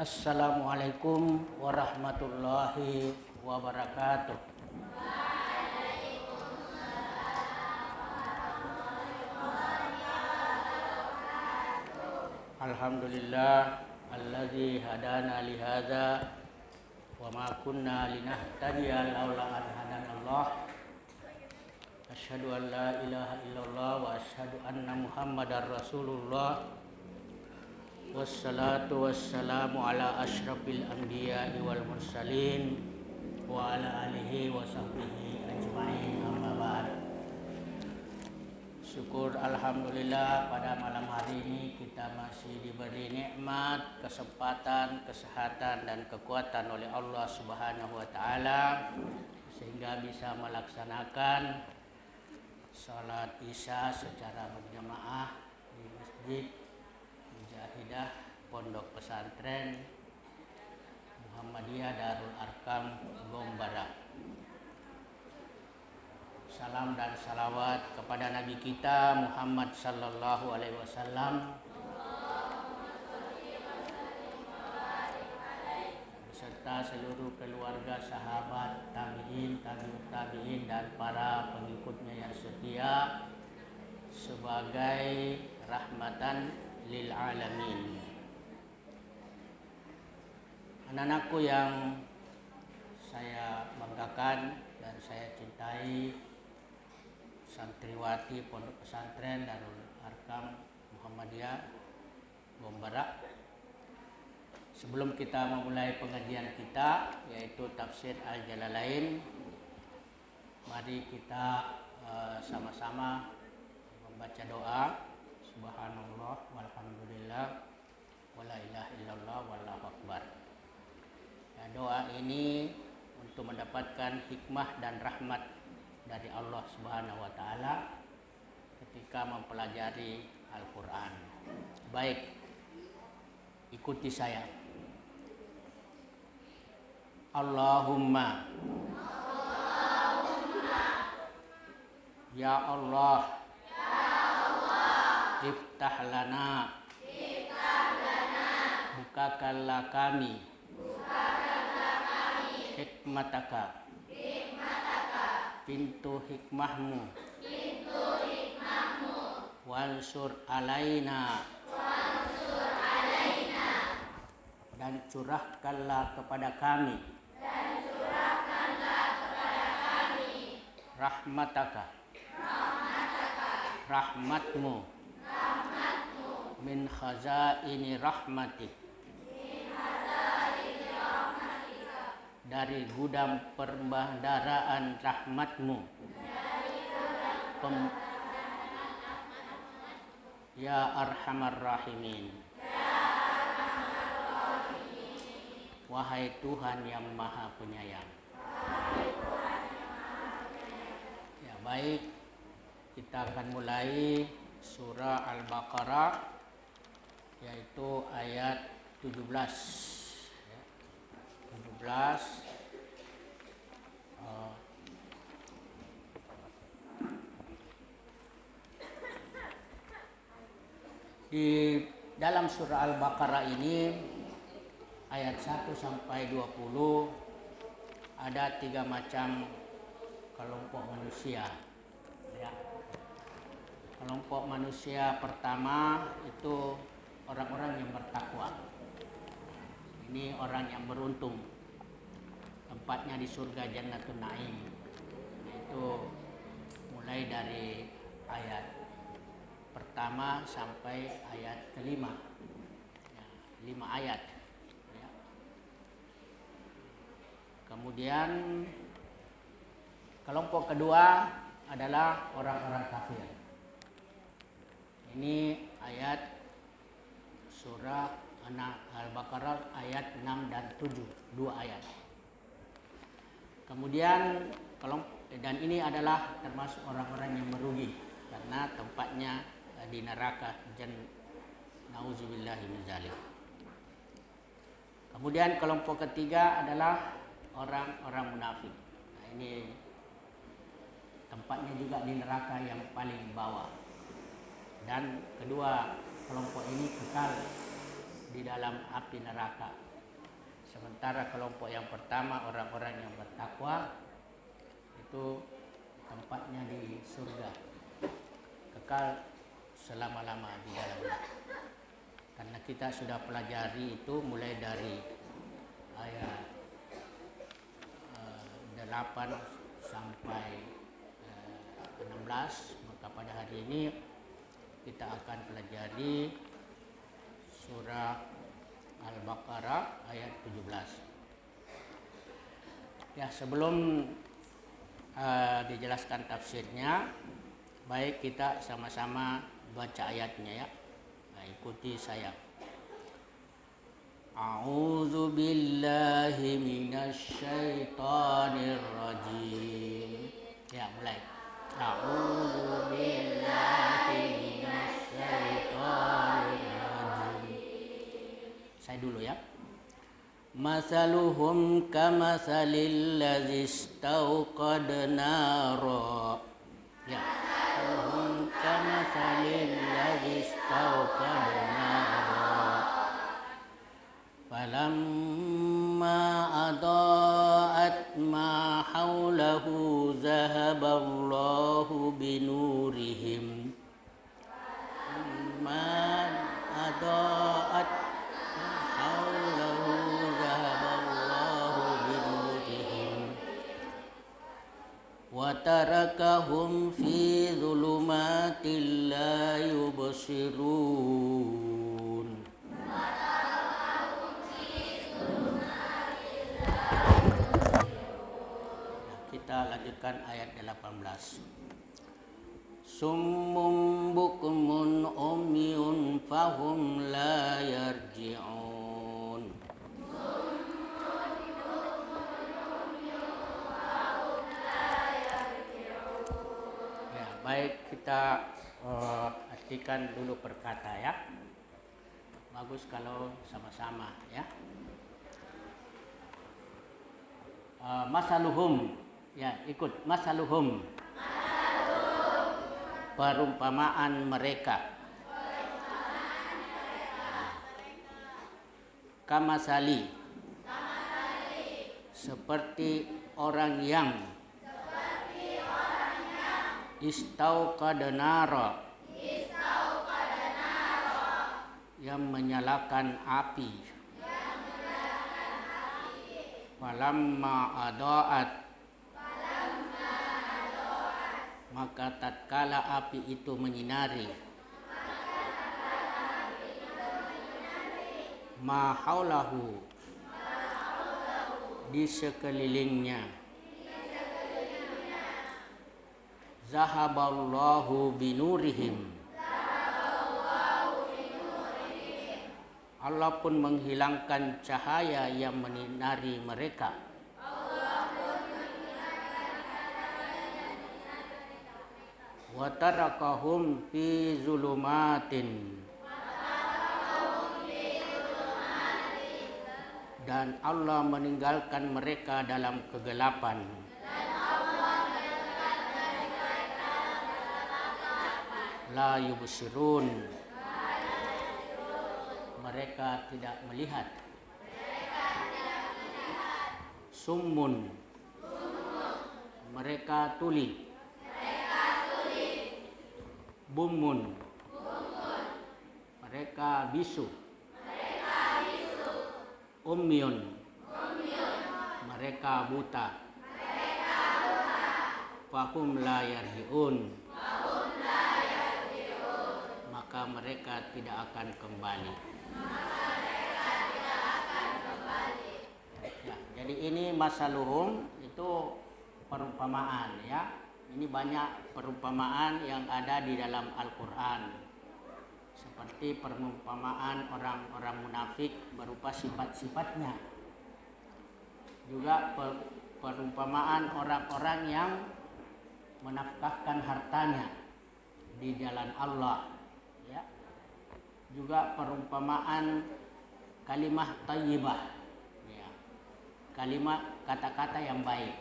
Assalamualaikum warahmatullahi wabarakatuh. Alhamdulillah allazi hadana li hadza wa ma kunna linahtadiya laula an hadanallah. Asyhadu an la ilaha illallah wa asyhadu anna Muhammadar Rasulullah. Wassalatu wassalamu ala asyrafil anbiya'i wal mursalin wa ala alihi wa sahbihi ajma'in, amma ba'd. Syukur alhamdulillah pada malam hari ini kita masih diberi nikmat, kesempatan, kesehatan dan kekuatan oleh Allah Subhanahu wa taala sehingga bisa melaksanakan salat Isya secara berjamaah di Masjid Mujahidah Pondok Pesantren Muhammadiyah Darul Arkam Gombara. Salam dan salawat kepada Nabi kita Muhammad sallallahu alaihi wasallam beserta seluruh keluarga, sahabat, tabi'in, tabi'ut tabi'in dan para pengikutnya yang setia sebagai rahmatan lil alamin. Anak-anakku yang saya banggakan dan saya cintai, santriwati Pondok Pesantren Darul Arkam Muhammadiyah Gombara. Sebelum kita memulai pengajian kita yaitu tafsir Al-Jalalain, mari kita sama-sama membaca doa. Subhanallah walhamdulillah wala ilaha illallah wallahu akbar. Ya, doa ini untuk mendapatkan hikmah dan rahmat dari Allah Subhanahu wa taala ketika mempelajari Al-Qur'an. Baik, ikuti saya. Allahumma ya Allah iftah lana bukakanlah kami hikmataka pintu hikmahmu wansur alaina dan curahkanlah kepada kami rahmataka rahmatmu min khazaini rahmatik dari gudang perbendaharaan rahmatmu ya arhamar rahimin. Wahai Tuhan yang maha penyayang. Ya, baik, kita akan mulai surah Al-Baqarah yaitu ayat 17 ya. 17 di dalam surah Al-Baqarah ini ayat 1 sampai 20 ada 3 macam kelompok manusia ya. Kelompok manusia pertama itu orang-orang yang bertakwa. Ini orang yang beruntung. Tempatnya di surga Jannatul Naim. Itu mulai dari ayat pertama sampai ayat kelima. Ya, 5 ayat. Ya. Kemudian kelompok kedua adalah orang-orang kafir. Ini ayat surah Al-Baqarah ayat 6 dan 7, 2 ayat. Kemudian dan ini adalah termasuk orang-orang yang merugi karena tempatnya di neraka nauzubillahi min dzalik. Kemudian kelompok ketiga adalah orang-orang munafik. Nah, ini tempatnya juga di neraka yang paling bawah. Dan kedua kelompok ini kekal di dalam api neraka. Sementara kelompok yang pertama, orang-orang yang bertakwa, itu tempatnya di surga, kekal selama-lama di dalamnya. Karena kita sudah pelajari itu mulai dari ayat 8 sampai 16, maka pada hari ini kita akan pelajari surah Al-Baqarah ayat 17. Ya, sebelum dijelaskan tafsirnya, baik kita sama-sama baca ayatnya ya. Nah, ikuti saya. A'udzu billahi minasy syaithanir rajim. Ya, mulai. A'udzu billahi minasy syaithanir rajim. Saya dulu ya. Masaluhum kamasalil ladzi istauqada nara. Ya. Masaluhum kamasalil ladzi istauqada nara. Falamma adaa'at ma haulahu zahaballahu binurihim. Ma adaa'at ma haulahu zahaballahu binurihim wa tarakahum fi dhulumatin la yubsirun. Kita lanjutkan ayat 18. Summum bukmun umyun fahum la yarji'un. Ya, baik, kita artikan dulu perkata ya. Bagus kalau sama-sama ya. Masaluhum, ya ikut. Masaluhum, perumpamaan mereka. Kamasali, seperti orang yang istauqada nara, yang menyalakan api. Falamma adaat, maka tatkala api itu menyinari, ma haulahu, di sekelilingnya, zahaballahu binurihim, Allah pun menghilangkan cahaya yang menyinari mereka. Wa tarakahum fi zulumatin, dan Allah meninggalkan mereka dalam kegelapan. La yubsirun, mereka tidak melihat. Summun, mereka tuli. Bumun, mereka bisu. Umyun, mereka buta. Fahum la yarji'un, maka mereka tidak akan kembali. Ya, jadi ini masaluhum itu perumpamaan ya. Ini banyak perumpamaan yang ada di dalam Al-Quran. Seperti perumpamaan orang-orang munafik berupa sifat-sifatnya. Juga perumpamaan orang-orang yang menafkahkan hartanya di jalan Allah. Ya. Juga perumpamaan kalimah thayyibah. Ya. Kalimat kata-kata yang baik.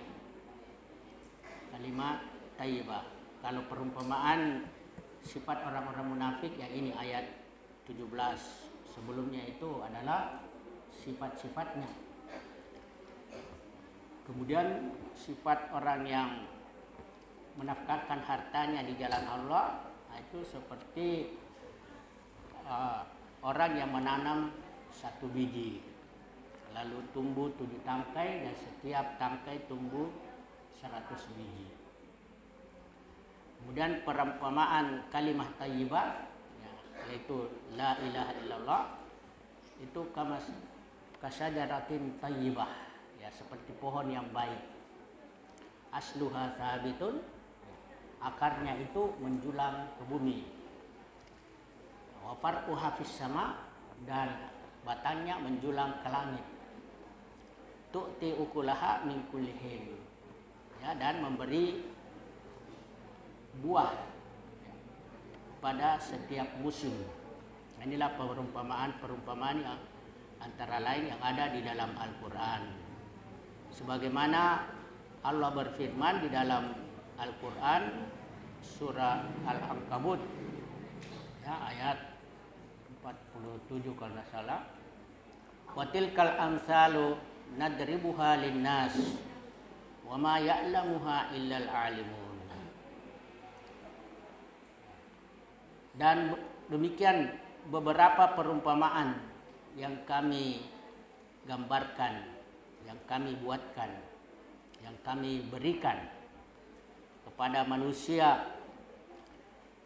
Kalimat thayyibah. Kalau perumpamaan sifat orang-orang munafik ya ini ayat 17 sebelumnya itu adalah sifat-sifatnya. Kemudian sifat orang yang menafkahkan hartanya di jalan Allah itu seperti orang yang menanam satu biji, lalu tumbuh 7 tangkai dan setiap tangkai tumbuh 100 biji. Kemudian perumpamaan kalimat thayyibah, yaitu la ilaha illallah, itu kasajaratin thayyibah, ya seperti pohon yang baik. Asluha sabitun, akarnya itu menjulang ke bumi. Wa far'uha fis sama, dan batangnya menjulang ke langit. Tu'ti ukulaha min kulli hin, ya, dan memberi buah pada setiap musim. Inilah perumpamaan yang antara lain yang ada di dalam Al-Quran. Sebagaimana Allah berfirman di dalam Al-Quran surah Al-Ankabut, ya, ayat 47 kalau tidak salah. Wa tilkal amsalu nadribuha linnas wa ma ya'lamuha illal alimun. Dan demikian beberapa perumpamaan yang kami gambarkan, yang kami buatkan, yang kami berikan kepada manusia,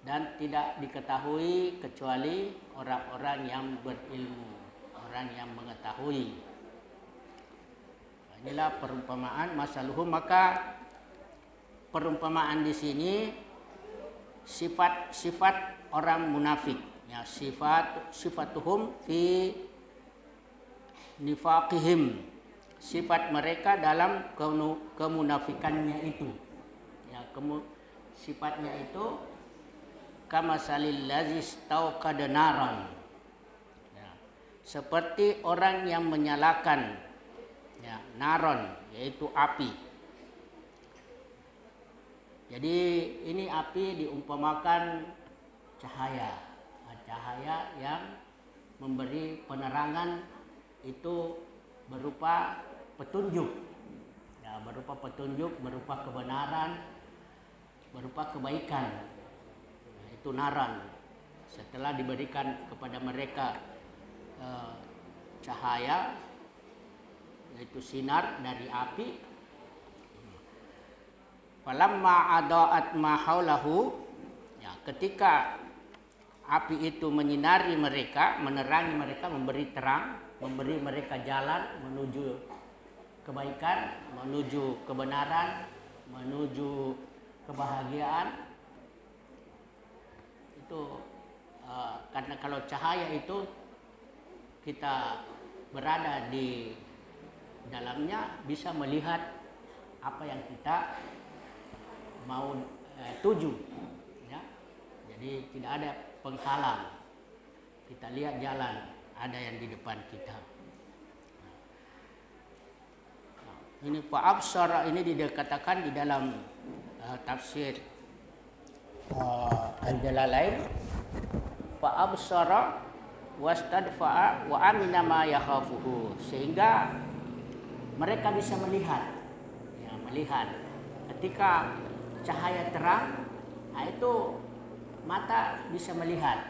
dan tidak diketahui kecuali orang-orang yang berilmu, orang yang mengetahui. Inilah perumpamaan masaluhum. Maka perumpamaan di sini sifat-sifat orang munafik, ya, sifatuhum fi nifaqihim, sifat mereka dalam kemunafikannya itu, ya, sifatnya itu kamasalil lazis tauqada naran, ya, seperti orang yang menyalakan, ya, naron, yaitu api. Jadi ini api diumpamakan cahaya yang memberi penerangan itu berupa petunjuk, ya, berupa petunjuk, berupa kebenaran, berupa kebaikan. Itu naran. Setelah diberikan kepada mereka cahaya, yaitu sinar dari api, falamma adaat ma haulahu, ya, ketika api itu menyinari mereka, menerangi mereka, memberi terang, memberi mereka jalan menuju kebaikan, menuju kebenaran, menuju kebahagiaan. Itu karena kalau cahaya itu kita berada di dalamnya bisa melihat apa yang kita mau tuju, ya. Jadi tidak ada penghalang, kita lihat jalan ada yang di depan kita. Ini fa'absara, ini dikatakan di dalam tafsir Al-Jalalain, fa'absara wastadfa'a wa amina ma yakhafuhu, sehingga mereka bisa melihat, ya, melihat ketika cahaya terang, nah itu mata bisa melihat.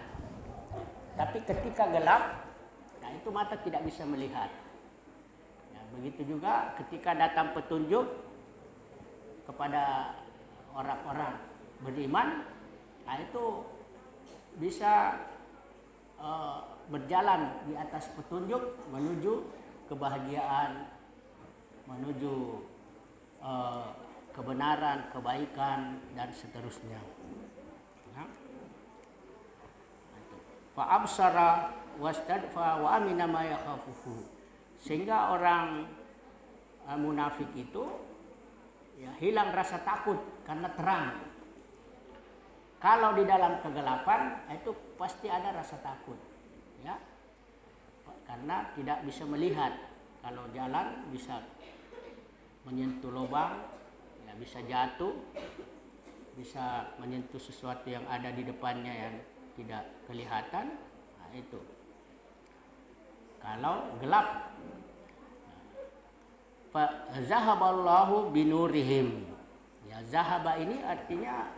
Tapi ketika gelap, nah itu mata tidak bisa melihat. Ya, begitu juga ketika datang petunjuk kepada orang-orang beriman, nah itu bisa berjalan di atas petunjuk menuju kebahagiaan, menuju kebenaran, kebaikan, dan seterusnya. Fa'absara wastadfa wa amina ma yakhafuhu, sehingga orang munafik itu, ya, hilang rasa takut karena terang. Kalau di dalam kegelapan itu pasti ada rasa takut, ya, karena tidak bisa melihat. Kalau jalan bisa menyentuh lubang, ya, bisa jatuh, bisa menyentuh sesuatu yang ada di depannya yang tidak kelihatan. Nah, itu. kalau gelap. Fa zahaballahu binurihim. Ya, zahaba ini artinya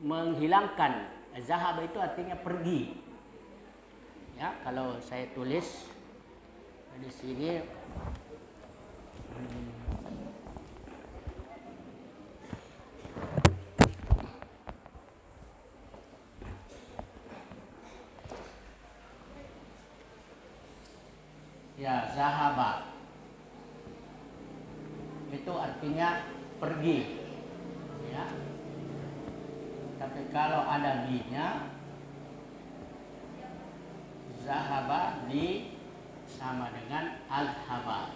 menghilangkan. Zahaba itu artinya pergi. Ya, kalau saya tulis di sini ya, zahaba itu artinya pergi, ya. Tapi kalau ada bi-nya, zahaba di sama dengan al-haba.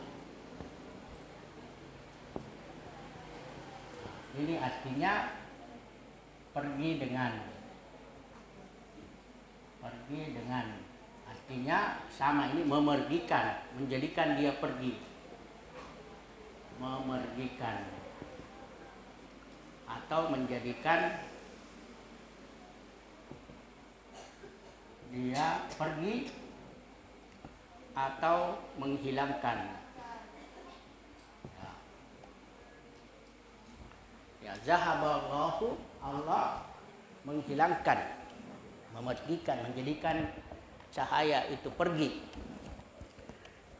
Ini artinya pergi dengan, artinya sama, ini memergikan, menjadikan dia pergi, memergikan, atau menjadikan dia pergi, atau menghilangkan. Ya, zahaballahu, Allah menghilangkan, memergikan, menjadikan cahaya itu pergi.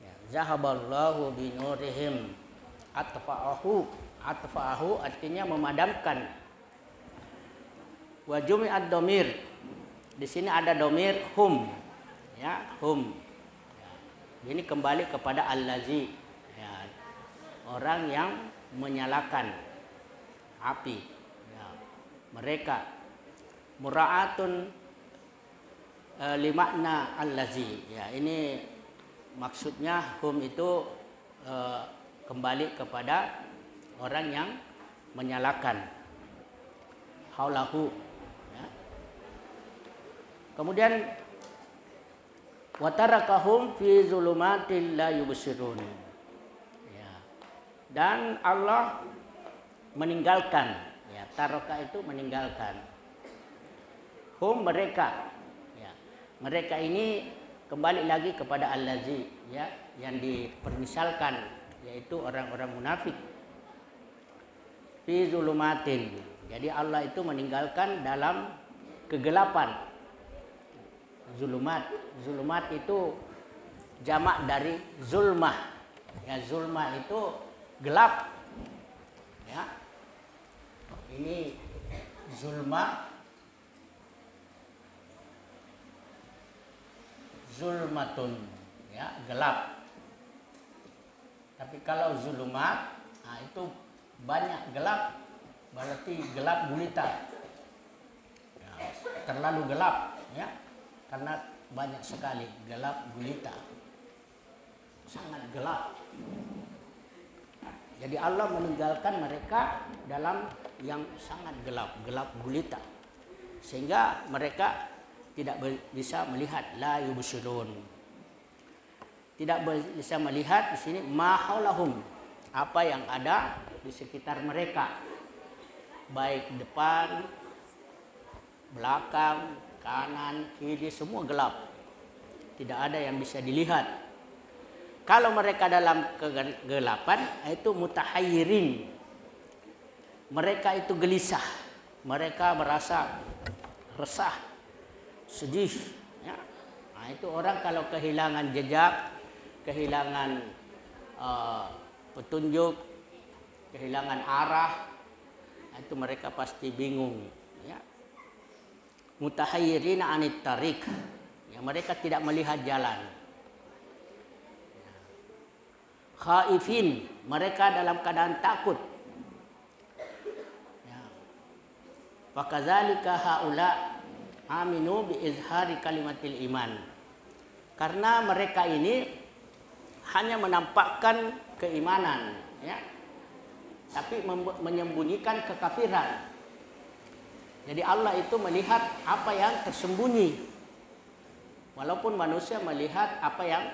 Ya, zahaballahu binurihim, atfa'ahu artinya memadamkan. Wa jumi'ad domir, di sini ada domir hum, ya, hum. Ya, ini kembali kepada allazi, ya, orang yang menyalakan api, ya, mereka. Mura'atun limakna allazi, ya, ini maksudnya hum itu kembali kepada orang yang menyalakan, haulahu, ya. Kemudian watarakahum fi zulumatil la yubsirun, ya. Dan Allah meninggalkan, ya, taraka itu meninggalkan, hum mereka, ya, mereka ini kembali lagi kepada allazi, ya, yang dipermisalkan, yaitu orang-orang munafik. Fi zulumatin, jadi Allah itu meninggalkan dalam kegelapan. Zulumat itu jamak dari zulmah, ya, zulmah itu gelap, ya. Ini zulmatun, ya, gelap. Tapi kalau zulumat, nah itu banyak gelap, berarti gelap gulita, ya, terlalu gelap, ya, karena banyak sekali gelap gulita, sangat gelap. Jadi Allah meninggalkan mereka dalam yang sangat gelap, gelap gulita, sehingga mereka tidak bisa melihat, la yubsirun, tidak bisa melihat di sini ma haulahum, apa yang ada di sekitar mereka, baik depan, belakang, kanan, kiri, semua gelap, tidak ada yang bisa dilihat. Kalau mereka dalam kegelapan, itu mutahayyirin, mereka itu gelisah, mereka merasa resah, sedih, ya. Nah, itu orang kalau kehilangan jejak, kehilangan petunjuk, kehilangan arah, itu mereka pasti bingung, ya. Mutahayyirina anit tariq, ya, mereka tidak melihat jalan. Khaifin, mereka dalam keadaan takut, ya. Fakadzalika haula aminu bi izhari kalimatil iman, karena mereka ini hanya menampakkan keimanan, ya, tapi menyembunyikan kekafiran. Jadi Allah itu melihat apa yang tersembunyi, walaupun manusia melihat apa yang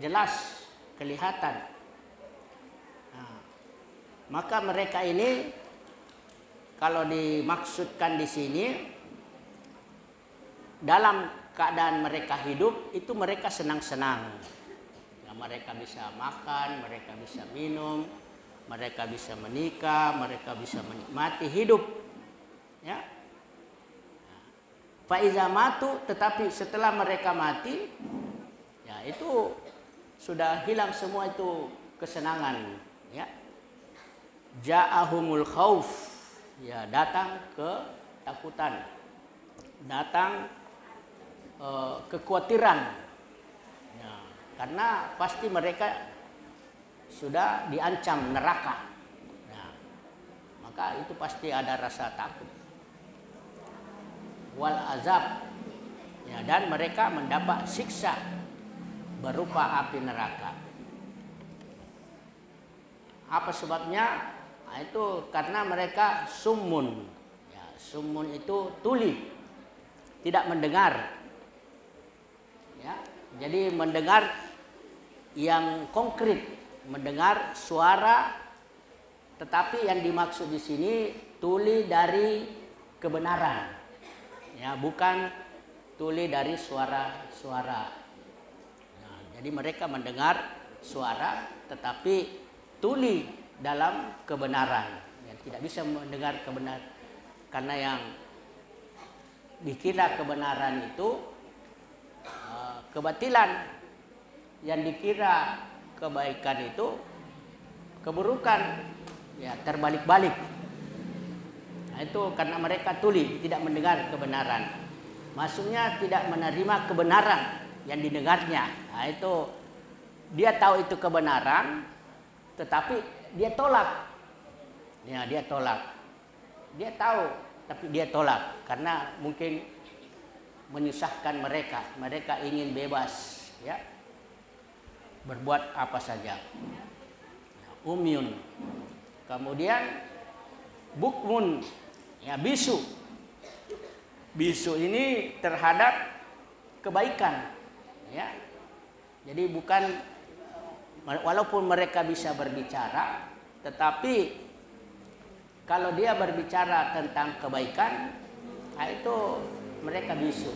jelas kelihatan. Nah, maka mereka ini kalau dimaksudkan di sini dalam keadaan mereka hidup itu mereka senang-senang. Ya, mereka bisa makan, mereka bisa minum, mereka bisa menikah, mereka bisa menikmati hidup. Ya. Faiza matu, tetapi setelah mereka mati, ya itu sudah hilang semua itu kesenangan. Ya. Ja'ahumul khauf, ya datang ketakutan, datang kekhawatiran. Ya, karena pasti mereka sudah diancam neraka. Nah, maka itu pasti ada rasa takut. Wal azab, ya, dan mereka mendapat siksa berupa api neraka. Apa sebabnya? Nah, itu karena mereka summun. Ya, summun itu tuli, tidak mendengar. Ya, jadi mendengar yang konkret, mendengar suara, tetapi yang dimaksud di sini tuli dari kebenaran, ya, bukan tuli dari suara-suara. Nah, jadi mereka mendengar suara, tetapi tuli dalam kebenaran, ya, tidak bisa mendengar kebenaran, karena yang dikira kebenaran itu kebatilan, yang dikira kebaikan itu keburukan, ya terbalik-balik. Nah, itu karena mereka tuli, tidak mendengar kebenaran. Maksudnya tidak menerima kebenaran yang didengarnya. Nah, itu dia tahu itu kebenaran, tetapi dia tolak. Ya, dia tolak. Dia tahu, tapi dia tolak karena mungkin menyusahkan mereka. Mereka ingin bebas, ya, berbuat apa saja. Umyun. Kemudian bukmun, ya, bisu. Bisu ini terhadap kebaikan, ya. Jadi bukan, walaupun mereka bisa berbicara, tetapi kalau dia berbicara tentang kebaikan, nah itu mereka bisu,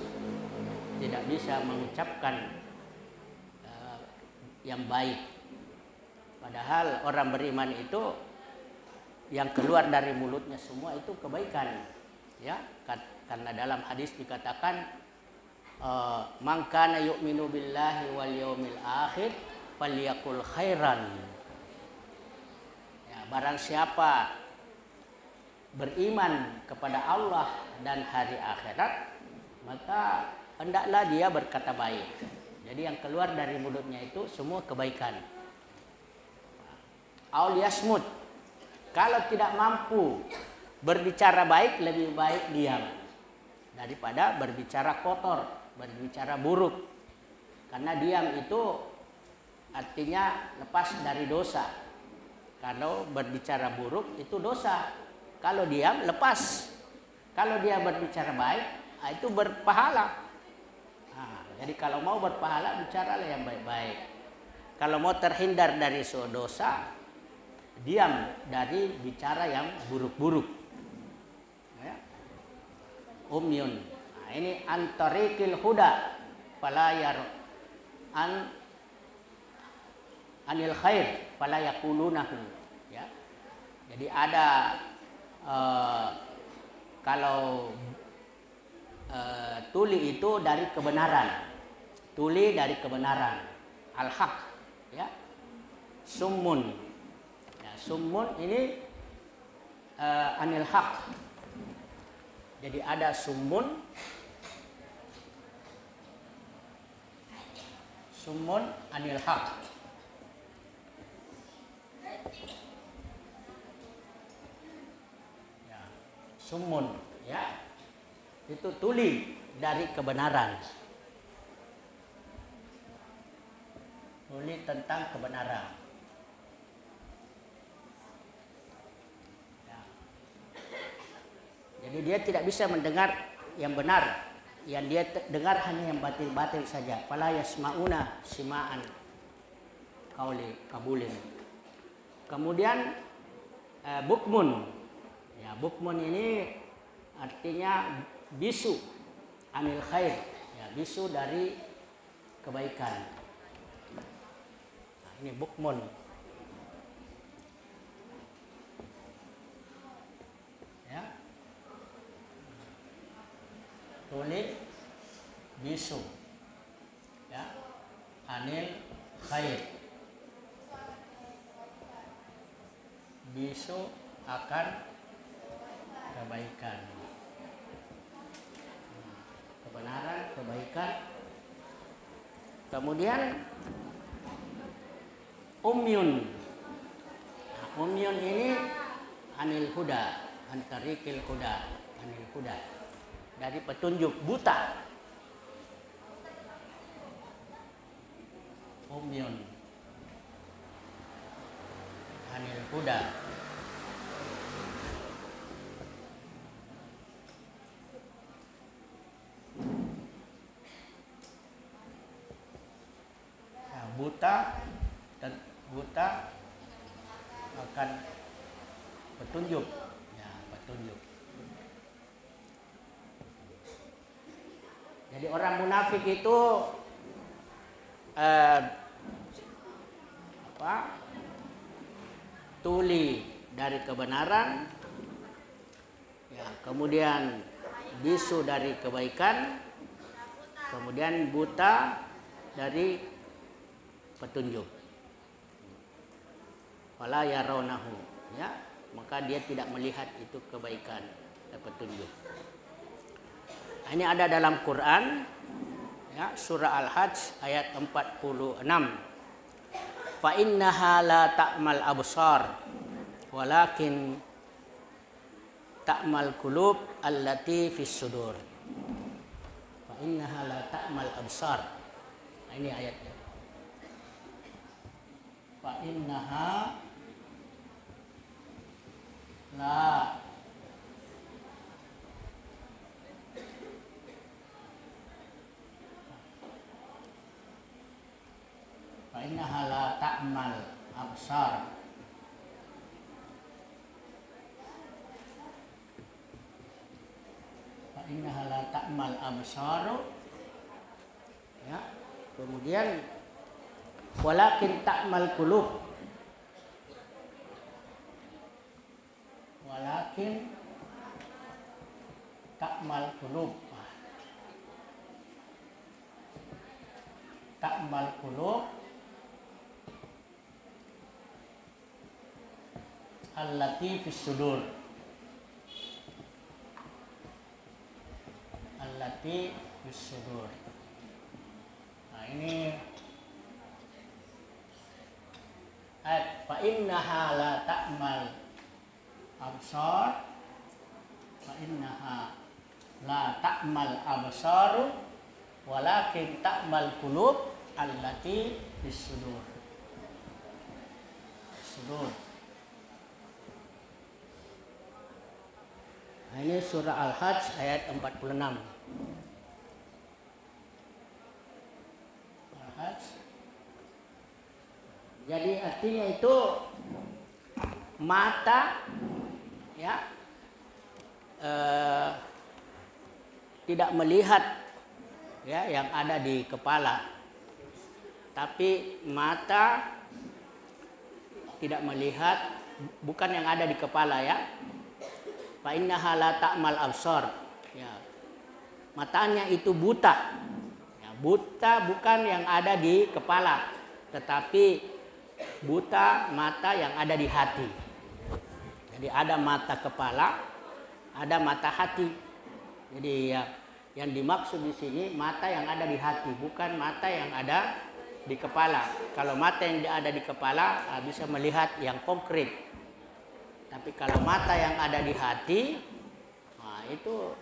tidak bisa mengucapkan yang baik. Padahal orang beriman itu yang keluar dari mulutnya semua itu kebaikan, ya, karena dalam hadis dikatakan man kana yu'minu billahi wal yaumil akhir falyakul khairan. Ya, barang siapa beriman kepada Allah dan hari akhirat, maka hendaklah dia berkata baik. Jadi yang keluar dari mulutnya itu semua kebaikan. Aul yasmut, kalau tidak mampu berbicara baik, lebih baik diam daripada berbicara kotor, berbicara buruk. Karena diam itu artinya lepas dari dosa. Kalau berbicara buruk itu dosa. Kalau diam lepas. Kalau dia berbicara baik, itu berpahala. Nah, jadi kalau mau berpahala, bicaralah yang baik-baik. Kalau mau terhindar dari dosa, diam dari bicara yang buruk-buruk. Ya. Umyun. Nah, ini antarikil huda falayar anil khair falayakulunahu. Ya. Jadi ada kalau tuli itu dari kebenaran, tuli dari kebenaran, al-haq, ya. Summun, ya, summun ini anil haq. Jadi ada summun, summun anil haq. Summun, ya, itu tuli dari kebenaran, tuli tentang kebenaran. Ya. Jadi dia tidak bisa mendengar yang benar, yang dia dengar hanya yang batil-batil saja. Fala yasmauna sima'an qauli qabulin. Kemudian bukmun. Ya, bukmun ini artinya bisu anil khair, ya, Ya, bisu dari kebaikan. Nah, ini bukmun. Ya. Tuli bisu. Ya. Anil khair. Bisu akan kebaikan. Kebenaran, kebaikan. Kemudian umyun. Nah, umyun ini anil huda, antarikil huda, anil huda. Dari petunjuk, buta. Umyun anil huda. Buta akan petunjuk, ya, petunjuk. Jadi orang munafik itu tuli dari kebenaran, ya, kemudian bisu dari kebaikan, kemudian buta dari petunjuk. Wala yarawnahu, ya, maka dia tidak melihat itu kebaikan dan petunjuk. Ini ada dalam Quran, ya, surah Al-Hajj ayat 46. Fa innaha la ta'mal absar walakin ta'mal qulub allati fis sudur. Fa innaha la ta'mal absar. Nah, ini ayatnya. Fa innaha la fa innaha la ta'mal absar. Fa innaha la ta'mal absar. Ya, kemudian walakin ta'mal qulub. Walakin ta'mal qulub. Ta'mal qulub allati fis sudur. Allati fis sudur. Nah, ini ayat fa innaha la ta'mal absar. Fa innaha la ta'mal absaru walakin ta'mal qulub allati fis sudur. Sudur. Nah, ini surah Al-Hajj ayat 46. Al-Hajj. Jadi artinya itu mata, ya, tidak melihat, ya, yang ada di kepala, tapi mata tidak melihat bukan yang ada di kepala, ya. Fa innaha la ta'mal absar, ya, matanya itu buta, ya, buta bukan yang ada di kepala, tetapi buta mata yang ada di hati. Jadi ada mata kepala, ada mata hati. Jadi ya, yang dimaksud di sini mata yang ada di hati, bukan mata yang ada di kepala. Kalau mata yang ada di kepala bisa melihat yang konkret. Tapi kalau mata yang ada di hati, nah, itu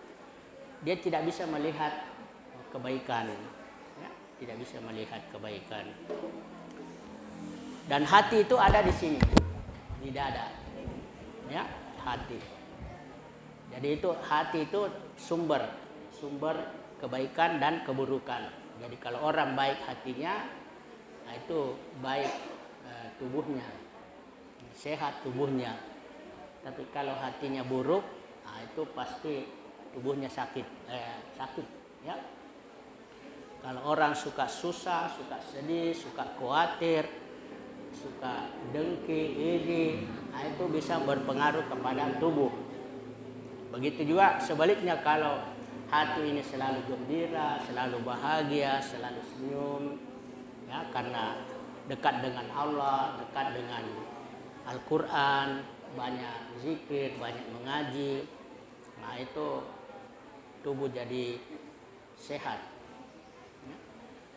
dia tidak bisa melihat kebaikan, ya, tidak bisa melihat kebaikan. Dan hati itu ada di sini, di dada, ya, hati. Jadi itu hati itu sumber kebaikan dan keburukan. Jadi kalau orang baik hatinya, nah itu baik tubuhnya, sehat tubuhnya. Tapi kalau hatinya buruk, nah itu pasti tubuhnya sakit, ya. Kalau orang suka susah, suka sedih, suka khawatir, suka dengki, iri, nah itu bisa berpengaruh kepada tubuh. Begitu juga sebaliknya, kalau hati ini selalu gembira, selalu bahagia, selalu senyum, ya, karena dekat dengan Allah, dekat dengan Al-Quran, banyak zikir, banyak mengaji, nah itu tubuh jadi sehat.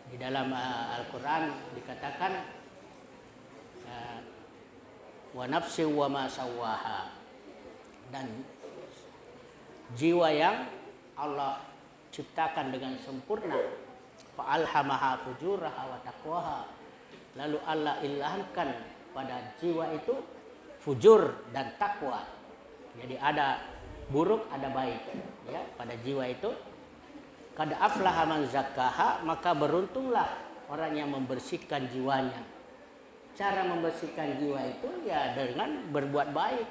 Di dalam Al-Quran dikatakan wa nafsi wa ma sawwaha, dan jiwa yang Allah ciptakan dengan sempurna, fa alhamaha fujuraha wa taqwaha, lalu Allah ilhamkan pada jiwa itu fujur dan takwa. Jadi ada buruk, ada baik, ya, pada jiwa itu. Qad aflaha man zakkaha, maka beruntunglah orang yang membersihkan jiwanya. Cara membersihkan jiwa itu ya dengan berbuat baik,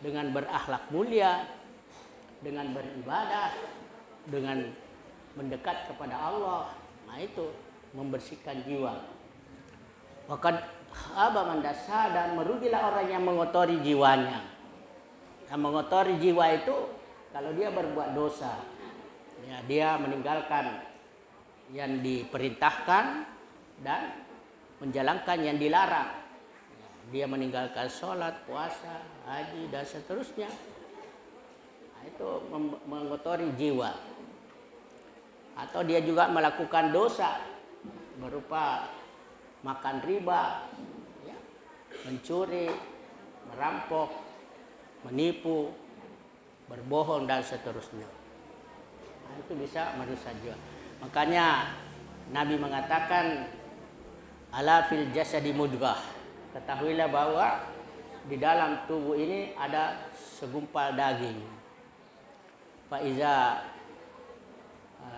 dengan berakhlak mulia, dengan beribadah, dengan mendekat kepada Allah. Nah itu membersihkan jiwa. Waqad khaba man dassaha, dan merugilah orang yang mengotori jiwanya. Yang mengotori jiwa itu kalau dia berbuat dosa, ya, dia meninggalkan yang diperintahkan dan menjalankan yang dilarang. Dia meninggalkan sholat, puasa, haji, dan seterusnya. Nah, itu mengotori jiwa. Atau dia juga melakukan dosa berupa makan riba, ya, mencuri, merampok, menipu, berbohong, dan seterusnya. Nah, itu bisa merusak jiwa. Makanya Nabi mengatakan ala fil jasadi mudghah, ketahuilah bahwa di dalam tubuh ini ada segumpal daging. Fa iza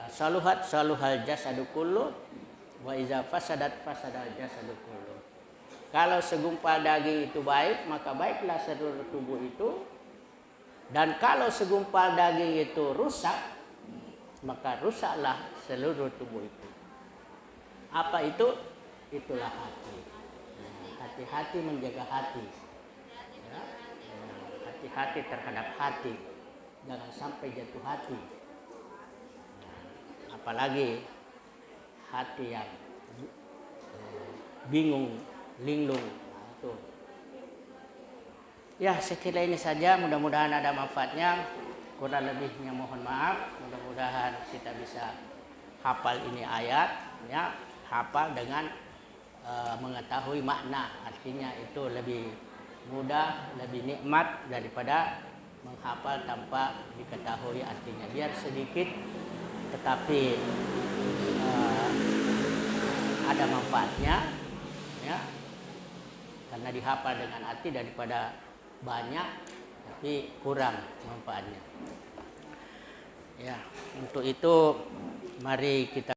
saluhat saluhal jasadu kullu wa iza fasadat fasadal jasadu kullu. Kalau segumpal daging itu baik, maka baiklah seluruh tubuh itu. Dan kalau segumpal daging itu rusak, maka rusaklah seluruh tubuh itu. Apa itu? Itulah hati. Hati-hati menjaga hati. Ya, hati-hati terhadap hati. Jangan sampai jatuh hati. Apalagi hati yang bingung, linglung. Nah, itu. Ya, sekira ini saja. Mudah-mudahan ada manfaatnya. Kurang lebihnya mohon maaf. Mudah-mudahan kita bisa hafal ini ayat, ya, hafal dengan mengetahui makna. Artinya itu lebih mudah, lebih nikmat daripada menghafal tanpa diketahui artinya. Biar sedikit tetapi ada manfaatnya, ya, karena dihafal dengan arti daripada banyak tapi kurang manfaatnya. Ya, untuk itu mari kita